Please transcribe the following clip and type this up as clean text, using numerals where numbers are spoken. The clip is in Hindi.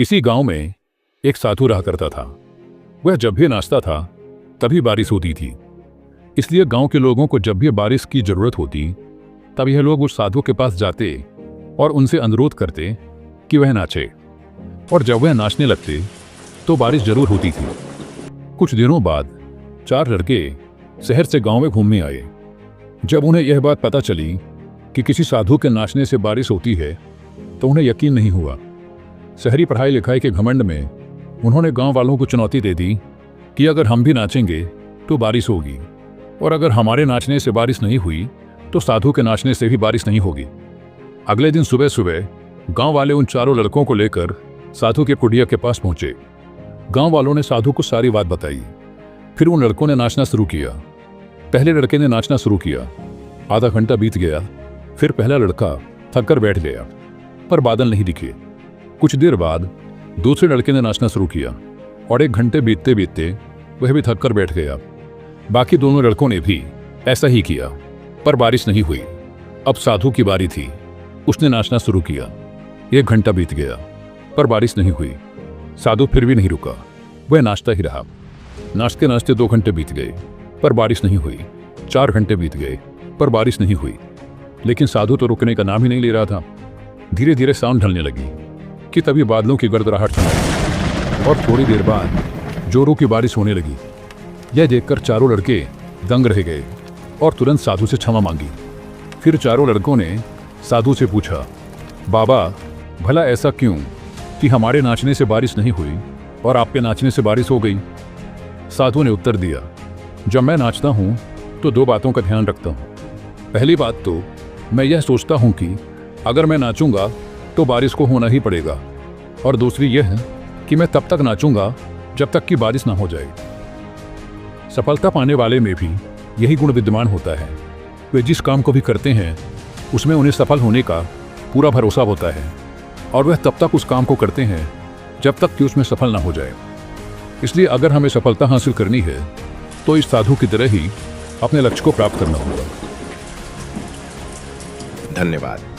किसी गांव में एक साधु रहा करता था। वह जब भी नाचता था तभी बारिश होती थी। इसलिए गांव के लोगों को जब भी बारिश की जरूरत होती तब यह लोग उस साधु के पास जाते और उनसे अनुरोध करते कि वह नाचे, और जब वह नाचने लगते तो बारिश जरूर होती थी। कुछ दिनों बाद 4 लड़के शहर से गांव में घूमने आए। जब उन्हें यह बात पता चली कि किसी साधु के नाचने से बारिश होती है तो उन्हें यकीन नहीं हुआ। शहरी पढ़ाई लिखाई के घमंड में उन्होंने गांव वालों को चुनौती दे दी कि अगर हम भी नाचेंगे तो बारिश होगी, और अगर हमारे नाचने से बारिश नहीं हुई तो साधु के नाचने से भी बारिश नहीं होगी। अगले दिन सुबह सुबह गांव वाले उन चारों लड़कों को लेकर साधु के कुटिया के पास पहुंचे। गांव वालों ने साधु को सारी बात बताई। फिर उन लड़कों ने नाचना शुरू किया। पहले लड़के ने नाचना शुरू किया। आधा घंटा बीत गया। फिर पहला लड़का थक कर बैठ गया, पर बादल नहीं दिखे। कुछ देर बाद दूसरे लड़के ने नाचना शुरू किया और 1 घंटे बीतते बीतते वह भी थक कर बैठ गया। बाकी दोनों लड़कों ने भी ऐसा ही किया, पर बारिश नहीं हुई। अब साधु की बारी थी। उसने नाचना शुरू किया। 1 घंटा बीत गया, पर बारिश नहीं हुई। साधु फिर भी नहीं रुका, वह नाचता ही रहा। नाचते नाचते 2 घंटे बीत गए, पर बारिश नहीं हुई। 4 घंटे बीत गए, पर बारिश नहीं हुई। लेकिन साधु तो रुकने का नाम ही नहीं ले रहा था। धीरे धीरे सांझ ढलने लगी कि तभी बादलों की गड़गड़ाहट सुनाई और थोड़ी देर बाद जोरों की बारिश होने लगी। यह देखकर चारों लड़के दंग रह गए और तुरंत साधु से क्षमा मांगी। फिर चारों लड़कों ने साधु से पूछा, बाबा, भला ऐसा क्यों कि हमारे नाचने से बारिश नहीं हुई और आपके नाचने से बारिश हो गई? साधु ने उत्तर दिया, जब मैं नाचता हूँ तो 2 बातों का ध्यान रखता हूँ। पहली बात तो मैं यह सोचता हूँ कि अगर मैं नाचूंगा तो बारिश को होना ही पड़ेगा, और दूसरी यह है कि मैं तब तक नाचूंगा जब तक कि बारिश ना हो जाए। सफलता पाने वाले में भी यही गुण विद्यमान होता है। वे जिस काम को भी करते हैं उसमें उन्हें सफल होने का पूरा भरोसा होता है, और वह तब तक उस काम को करते हैं जब तक कि उसमें सफल ना हो जाए। इसलिए अगर हमें सफलता हासिल करनी है तो इस साधु की तरह ही अपने लक्ष्य को प्राप्त करना होगा। धन्यवाद।